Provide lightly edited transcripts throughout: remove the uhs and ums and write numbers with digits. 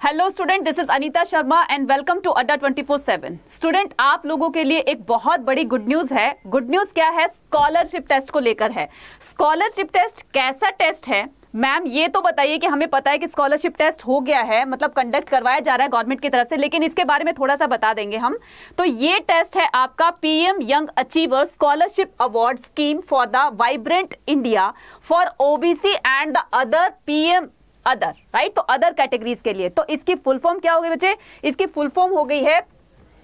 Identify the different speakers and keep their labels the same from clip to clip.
Speaker 1: Hello student, this is Anita Sharma and welcome to Adda 24/7। Student, आप लोगों के लिए एक बहुत बड़ी गुड न्यूज है। गुड न्यूज क्या है? स्कॉलरशिप टेस्ट को लेकर है। स्कॉलरशिप टेस्ट कैसा टेस्ट है मैम, ये तो बताइए कि हमें पता है कि स्कॉलरशिप टेस्ट हो गया है, मतलब कंडक्ट करवाया जा रहा है गवर्नमेंट की तरफ से, लेकिन इसके बारे में थोड़ा सा बता देंगे हम। तो ये टेस्ट है आपका PM young achiever scholarship award scheme for the vibrant India for OBC and the other PM other, right? तो अदर कैटेगरीज के लिए। तो इसकी फुल फॉर्म क्या हो गई बच्चे? इसकी फुल फॉर्म हो गई है,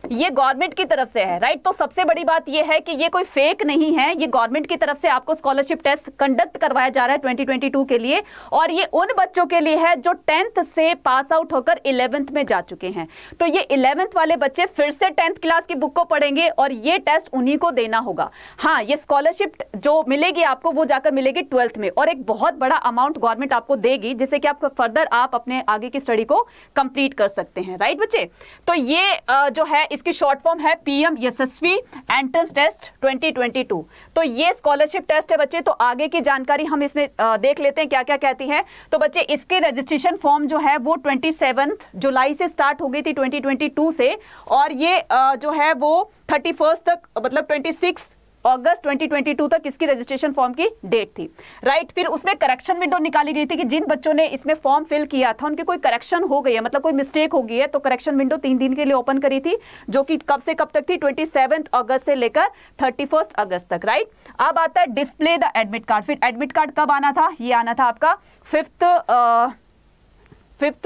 Speaker 1: ये गवर्नमेंट की तरफ से है, राइट? तो सबसे बड़ी बात ये है कि ये कोई फेक नहीं है, ये गवर्नमेंट की तरफ से आपको स्कॉलरशिप टेस्ट कंडक्ट करवाया जा रहा है 2022 के लिए। और ये उन बच्चों के लिए है जो 10th से पास आउट होकर 11th में जा चुके हैं। तो ये 11th वाले बच्चे फिर से 10th क्लास की बुक को पढ़ेंगे और ये टेस्ट उन्हीं को देना होगा। हाँ, ये स्कॉलरशिप जो मिलेगी आपको वो जाकर मिलेगी 12th में, और एक बहुत बड़ा अमाउंट गवर्नमेंट आपको देगी, जिससे कि आप फर्दर आप अपने आगे की स्टडी को कंप्लीट कर सकते हैं, राइट बच्चे? तो ये जो है इसकी शॉर्ट फॉर्म है पीएम यशस्वी एंट्रेंस टेस्ट 2022। तो ये स्कॉलरशिप टेस्ट है बच्चे। तो आगे की जानकारी हम इसमें देख लेते हैं क्या क्या कहती है। तो बच्चे, इसके रजिस्ट्रेशन फॉर्म जो है वो 27 जुलाई से स्टार्ट हो गई थी 2022 से, और ये जो है वो 31 तक, मतलब 26 अगस्त 2022 तक इसकी रजिस्ट्रेशन फॉर्म की डेट थी, राइट? फिर उसमें करेक्शन विंडो निकाली गई थी कि जिन बच्चों ने इसमें फॉर्म फिल किया था उनकी कोई करेक्शन हो गई है, मतलब कोई मिस्टेक हो गई है, तो करेक्शन विंडो 3 दिन के लिए ओपन करी थी, जो कि कब से कब तक थी? 27 अगस्त से लेकर 31 अगस्त तक, राइट? अब आता है डिस्प्ले द एडमिट कार्ड। फिर एडमिट कार्ड कब आना था? ये आना था आपका 5th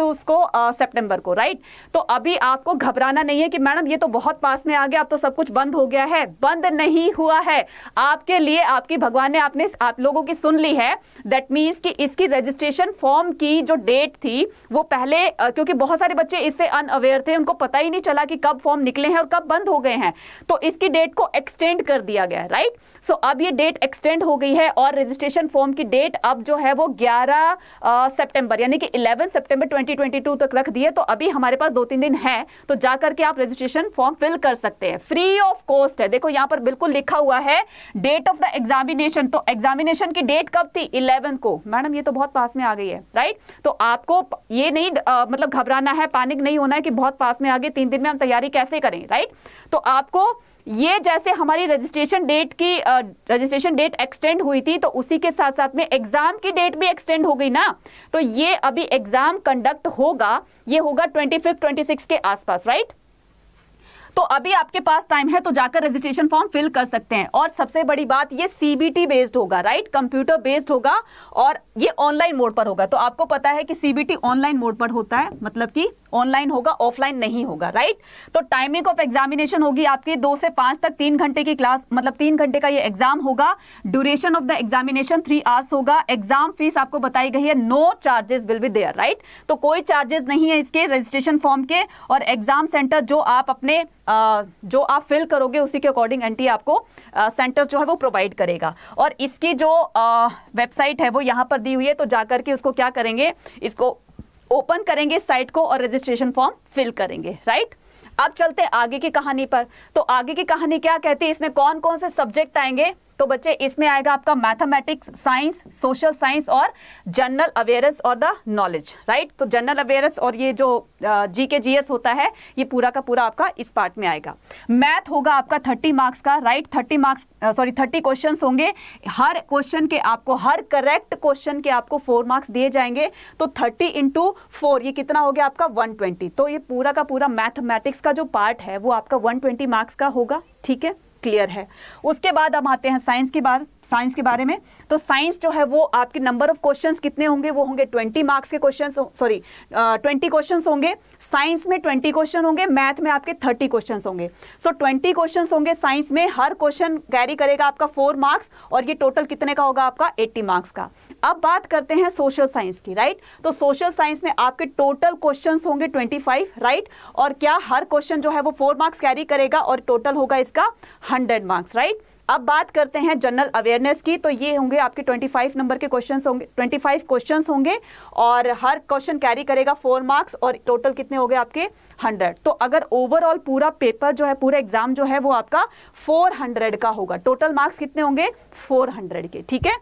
Speaker 1: उसको सितंबर को, राइट? तो अभी आपको घबराना नहीं है कि मैडम ये तो बहुत पास में आ गया, अब तो सब कुछ बंद हो गया है। बंद नहीं हुआ है आपके लिए, आपकी भगवान ने आपने आप लोगों की सुन ली है। दैट मीन्स कि इसकी रजिस्ट्रेशन फॉर्म की जो डेट थी वो पहले, क्योंकि बहुत सारे बच्चे इससे अनअवेयर थे, उनको पता ही नहीं चला कि कब फॉर्म निकले हैं और कब बंद हो गए हैं, तो इसकी डेट को एक्सटेंड कर दिया गया है, राइट? सो अब ये डेट एक्सटेंड हो गई है और रजिस्ट्रेशन फॉर्म की डेट अब जो है वो 11 सितंबर यानी कि 11 सितंबर 2022 तक रख दिए। तो अभी हमारे पास 2-3 दिन है, तो जाकर के आप रजिस्ट्रेशन फॉर्म फिल कर सकते हैं, फ्री ऑफ कॉस्ट है। देखो यहाँ पर बिल्कुल लिखा हुआ है डेट ऑफ द एग्जामिनेशन। तो एग्जामिनेशन की डेट कब थी? 11 को। मैडम ये तो बहुत पास में आ गई है, राइट? तो आपको ये नहीं मतलब घबराना है, पैनिक नहीं होना है कि बहुत पास में आ गए, 3 दिन में हम तैयारी कैसे करें, राइट? तो आपको ये जैसे हमारी रजिस्ट्रेशन डेट एक्सटेंड हुई थी, तो उसी के साथ साथ में एग्जाम की डेट भी एक्सटेंड हो गई ना। तो ये अभी एग्जाम कंडक्ट होगा, ये होगा 25 26 के आसपास, राइट? तो अभी आपके पास टाइम है, तो जाकर रजिस्ट्रेशन फॉर्म फिल कर सकते हैं। और सबसे बड़ी बात, ये सीबीटी बेस्ड होगा, राइट? कंप्यूटर बेस्ड होगा और ये ऑनलाइन मोड पर होगा। तो आपको पता है कि सीबीटी ऑनलाइन मोड पर होता है, मतलब कि ऑनलाइन होगा, ऑफलाइन नहीं होगा, राइट? तो टाइमिंग ऑफ एग्जामिनेशन होगी आपकी 2 से 5 तक, 3 घंटे की क्लास, मतलब 3 घंटे का ये एग्जाम होगा। Duration of the examination 3 hours होगा। एग्जाम फीस आपको बताई गई है, no charges will be there, right? तो कोई चार्जेस नहीं है इसके रजिस्ट्रेशन फॉर्म के। और एग्जाम सेंटर जो आप अपने जो आप फिल करोगे उसी के अकॉर्डिंग एंट्री आपको सेंटर जो है वो प्रोवाइड करेगा। और इसकी जो वेबसाइट है वो यहाँ पर दी हुई है, तो जाकर के उसको क्या करेंगे, इसको ओपन करेंगे साइट को और रजिस्ट्रेशन फॉर्म फिल करेंगे, राइट? अब चलते आगे की कहानी पर। तो आगे की कहानी क्या कहती है, इसमें कौन कौन से सब्जेक्ट आएंगे? तो बच्चे, इसमें आएगा आपका मैथमेटिक्स, साइंस, सोशल साइंस और जनरल अवेयरनेस और द नॉलेज, राइट? तो जनरल अवेयरनेस और ये जो जीके जीएस होता है, ये पूरा का पूरा आपका इस पार्ट में आएगा। मैथ होगा आपका 30 मार्क्स का, राइट? 30 क्वेश्चंस होंगे। हर क्वेश्चन के आपको, हर करेक्ट क्वेश्चन के आपको 4 मार्क्स दिए जाएंगे। तो 30 × 4 ये कितना हो गया आपका? 120। तो ये पूरा का पूरा मैथमेटिक्स का जो पार्ट है वो आपका 120 मार्क्स का होगा, ठीक है? क्लियर है। उसके बाद हम आते हैं साइंस के बारे में। तो साइंस जो है वो आपके नंबर ऑफ क्वेश्चंस कितने होंगे? वो होंगे 20 मार्क्स के क्वेश्चंस, 20 क्वेश्चंस होंगे। साइंस में 20 क्वेश्चन होंगे, मैथ में आपके 30 क्वेश्चंस होंगे। सो 20 क्वेश्चंस होंगे साइंस में, हर क्वेश्चन कैरी करेगा आपका 4 मार्क्स, और ये टोटल कितने का होगा आपका? 80 मार्क्स का। अब बात करते हैं सोशल साइंस की, राइट? तो सोशल साइंस में आपके टोटल क्वेश्चंस होंगे 25, राइट? और क्या हर क्वेश्चन जो है वो 4 मार्क्स कैरी करेगा और टोटल होगा इसका 100 मार्क्स, राइट? अब बात करते हैं जनरल अवेयरनेस की। तो ये होंगे आपके 25 नंबर के क्वेश्चंस होंगे, 25 क्वेश्चंस होंगे और हर क्वेश्चन कैरी करेगा 4 मार्क्स और टोटल कितने हो गए आपके? 100। तो अगर ओवरऑल पूरा पेपर जो है, पूरा एग्जाम जो है वो आपका 400 का होगा। टोटल मार्क्स कितने होंगे? 400 के, ठीक है?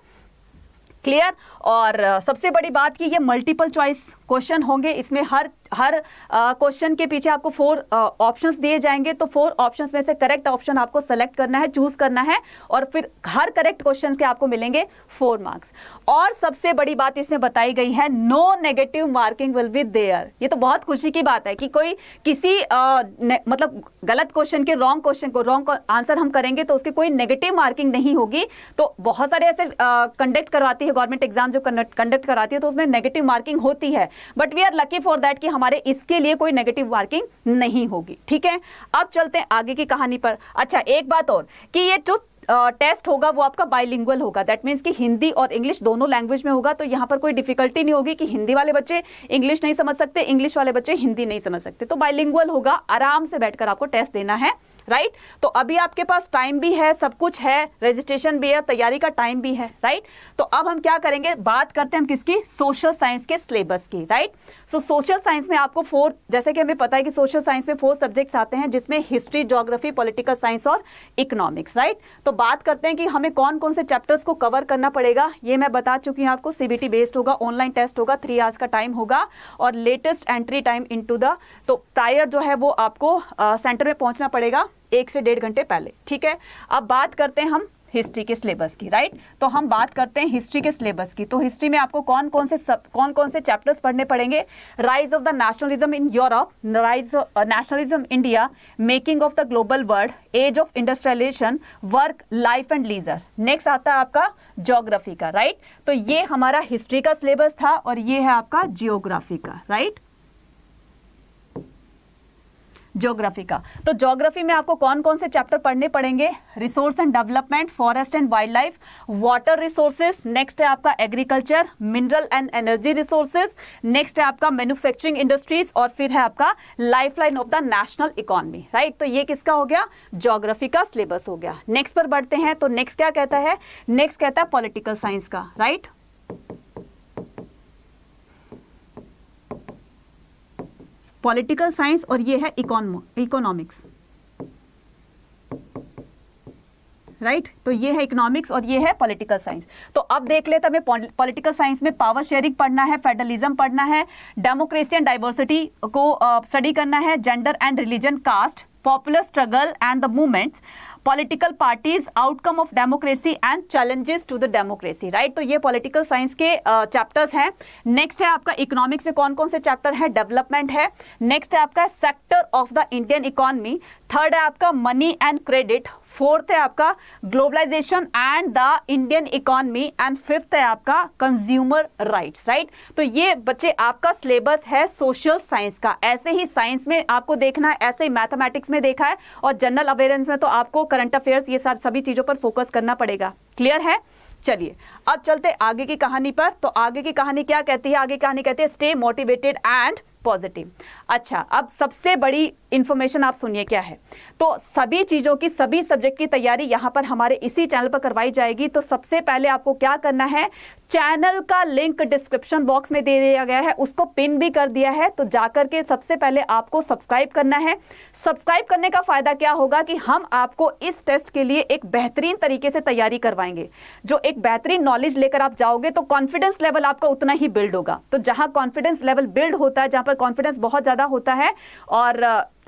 Speaker 1: क्लियर। और सबसे बड़ी बात कि ये मल्टीपल चॉइस क्वेश्चन होंगे, इसमें हर क्वेश्चन के पीछे आपको 4 ऑप्शंस दिए जाएंगे, तो 4 ऑप्शंस में से करेक्ट ऑप्शन आपको सेलेक्ट करना है, चूज करना है, और फिर हर करेक्ट क्वेश्चन के आपको मिलेंगे 4 मार्क्स। और सबसे बड़ी बात इसमें बताई गई है, no negative marking will be there. ये तो बहुत खुशी की बात है कि कोई किसी मतलब गलत क्वेश्चन के रॉन्ग आंसर हम करेंगे तो उसकी कोई नेगेटिव मार्किंग नहीं होगी। तो बहुत सारे ऐसे कंडक्ट करवाती है गवर्नमेंट एग्जाम, जो कंडक्ट कराती है तो उसमें नेगेटिव मार्किंग होती है, but we are lucky for that कि हमारे इसके लिए कोई नेगेटिव मार्किंग नहीं होगी। ठीक है, अब चलते हैं आगे की कहानी पर। अच्छा, एक बात और कि ये जो टेस्ट होगा वो आपका बाइलिंगुअल होगा, दैट मीन्स कि हिंदी और इंग्लिश दोनों लैंग्वेज में होगा। तो यहाँ पर कोई डिफिकल्टी नहीं होगी कि हिंदी वाले बच्चे इंग्लिश नहीं समझ सकते, इंग्लिश वाले बच्चे हिंदी नहीं समझ सकते। तो बाइलिंगुअल होगा, आराम से बैठकर आपको टेस्ट देना है, राइट। तो अभी आपके पास टाइम भी है, सब कुछ है, रजिस्ट्रेशन भी है, तैयारी का टाइम भी है, राइट। तो अब हम क्या करेंगे, बात करते हैं हम किसकी, सोशल साइंस के सिलेबस की, राइट। सो सोशल साइंस में आपको 4, जैसे कि हमें पता है कि सोशल साइंस में 4 सब्जेक्ट्स आते हैं, जिसमें हिस्ट्री, ज्योग्राफी, पॉलिटिकल साइंस और इकोनॉमिक्स, राइट। तो बात करते हैं कि हमें कौन कौन से चैप्टर्स को कवर करना पड़ेगा। ये मैं बता चुकी हूँ आपको, सीबीटी बेस्ड होगा, ऑनलाइन टेस्ट होगा, 3 आवर्स का टाइम होगा, और latest entry time into the, तो प्रायर जो है वो आपको सेंटर में पहुंचना पड़ेगा 1 से 1.5 घंटे पहले। ठीक है, अब बात करते हैं हम हिस्ट्री के सिलेबस की, राइट। तो हम बात करते हैं हिस्ट्री के सिलेबस की। तो हिस्ट्री में आपको कौन कौन से चैप्टर्स पढ़ने पड़ेंगे, rise of the nationalism in Europe, rise nationalism India, making of the global world, age of industrialization, work, life and leisure. Next आता है आपका ज्योग्राफी का, राइट। तो ये हमारा हिस्ट्री का सिलेबस था, और ये है आपका जियोग्राफी का, राइट, ज्योग्राफी का। तो ज्योग्राफी में आपको कौन कौन से चैप्टर पढ़ने पड़ेंगे, resource and development, forest and wild life, water resources, next है आपका agriculture, mineral and energy resources, next है आपका मैन्युफैक्चरिंग इंडस्ट्रीज, और फिर है आपका lifeline of the national economy, right. तो ये किसका हो गया, ज्योग्राफी का सिलेबस हो गया। नेक्स्ट पर बढ़ते हैं, तो नेक्स्ट क्या कहता है, नेक्स्ट कहता है पॉलिटिकल साइंस का, राइट। पॉलिटिकल साइंस, और ये है इकोनॉमिक्स, राइट। तो ये है इकोनॉमिक्स और ये है पॉलिटिकल साइंस। तो अब देख लेते हमें पॉलिटिकल साइंस में पावर शेयरिंग पढ़ना है, फेडरलिज्म पढ़ना है, डेमोक्रेसी एंड डाइवर्सिटी को स्टडी करना है, gender and religion, caste, popular struggle and the movements, political parties, outcome of democracy and challenges to the democracy, right. तो ये पॉलिटिकल साइंस के चैप्टर्स हैं। नेक्स्ट है आपका इकोनॉमिक्स में कौन कौन से चैप्टर है, डेवलपमेंट है, नेक्स्ट है आपका sector of the Indian economy, third है आपका मनी एंड क्रेडिट, फोर्थ है आपका globalization and the Indian economy, and fifth है आपका कंज्यूमर राइट्स, राइट। तो ये बच्चे आपका सिलेबस है सोशल साइंस का। ऐसे ही साइंस में आपको देखना है, ऐसे ही मैथमेटिक्स में देखा है, और जनरल अवेयरनेस में तो आपको करंट अफेयर्स, ये सभी चीजों पर फोकस करना पड़ेगा। क्लियर है, चलिए अब चलते आगे की कहानी पर। तो आगे की कहानी क्या कहती है, आगे की कहानी कहती है स्टे मोटिवेटेड एंड पॉजिटिव। अच्छा, अब सबसे बड़ी इंफॉर्मेशन आप सुनिए क्या है। तो सभी चीजों की, सभी सब्जेक्ट की तैयारी यहां पर हमारे इसी चैनल पर करवाई जाएगी। तो सबसे पहले आपको क्या करना है, चैनल का लिंक डिस्क्रिप्शन बॉक्स में दे दिया गया है, उसको पिन भी कर दिया है। तो जाकर के सबसे पहले आपको सब्सक्राइब करना है। सब्सक्राइब करने का फायदा क्या होगा कि हम आपको इस टेस्ट के लिए एक बेहतरीन तरीके से तैयारी करवाएंगे। जो एक बेहतरीन नॉलेज लेकर आप जाओगे तो कॉन्फिडेंस लेवल आपका उतना ही बिल्ड होगा। तो जहां कॉन्फिडेंस लेवल बिल्ड होता है, जहां पर कॉन्फिडेंस बहुत ज्यादा होता है, और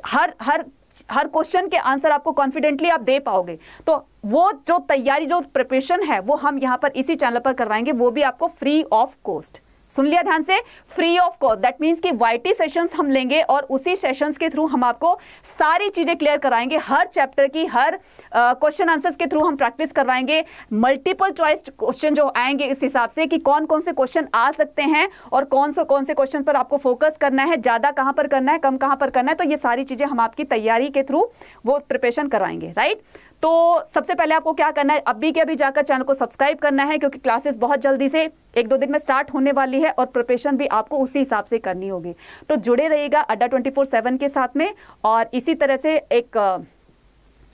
Speaker 1: हर क्वेश्चन के आंसर आपको कॉन्फिडेंटली आप दे पाओगे, तो वो जो तैयारी, जो प्रिपरेशन है, वो हम यहां पर इसी चैनल पर करवाएंगे, वो भी आपको फ्री ऑफ कॉस्ट। सुन लिया ध्यान से, free of cost. That means कि वाईटी सेशंस हम लेंगे और उसी सेशंस के थ्रू हम आपको सारी चीजें क्लियर कराएंगे। हर चैप्टर की, हर क्वेश्चन आंसर्स के थ्रू हम प्रैक्टिस करवाएंगे। मल्टीपल चॉइस क्वेश्चन जो आएंगे इस हिसाब से कि कौन कौन से क्वेश्चन आ सकते हैं और कौन से क्वेश्चन पर आपको फोकस करना है, ज्यादा कहां पर करना है, कम कहां पर करना है। तो ये सारी चीजें हम आपकी तैयारी के थ्रू वो प्रिपरेशन करवाएंगे, राइट। तो सबसे पहले आपको क्या करना है, अभी के अभी जाकर चैनल को सब्सक्राइब करना है, क्योंकि क्लासेस बहुत जल्दी से 1-2 दिन में स्टार्ट होने वाली है, और प्रिपरेशन भी आपको उसी हिसाब से करनी होगी। तो जुड़े रहिएगा अड्डा 24/7 के साथ में, और इसी तरह से एक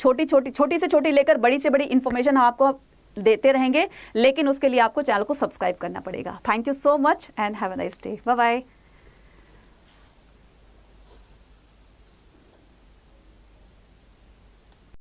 Speaker 1: छोटी से छोटी लेकर बड़ी से बड़ी इंफॉर्मेशन हम आपको देते रहेंगे, लेकिन उसके लिए आपको चैनल को सब्सक्राइब करना पड़ेगा। Thank you so much and have a nice day. Bye bye.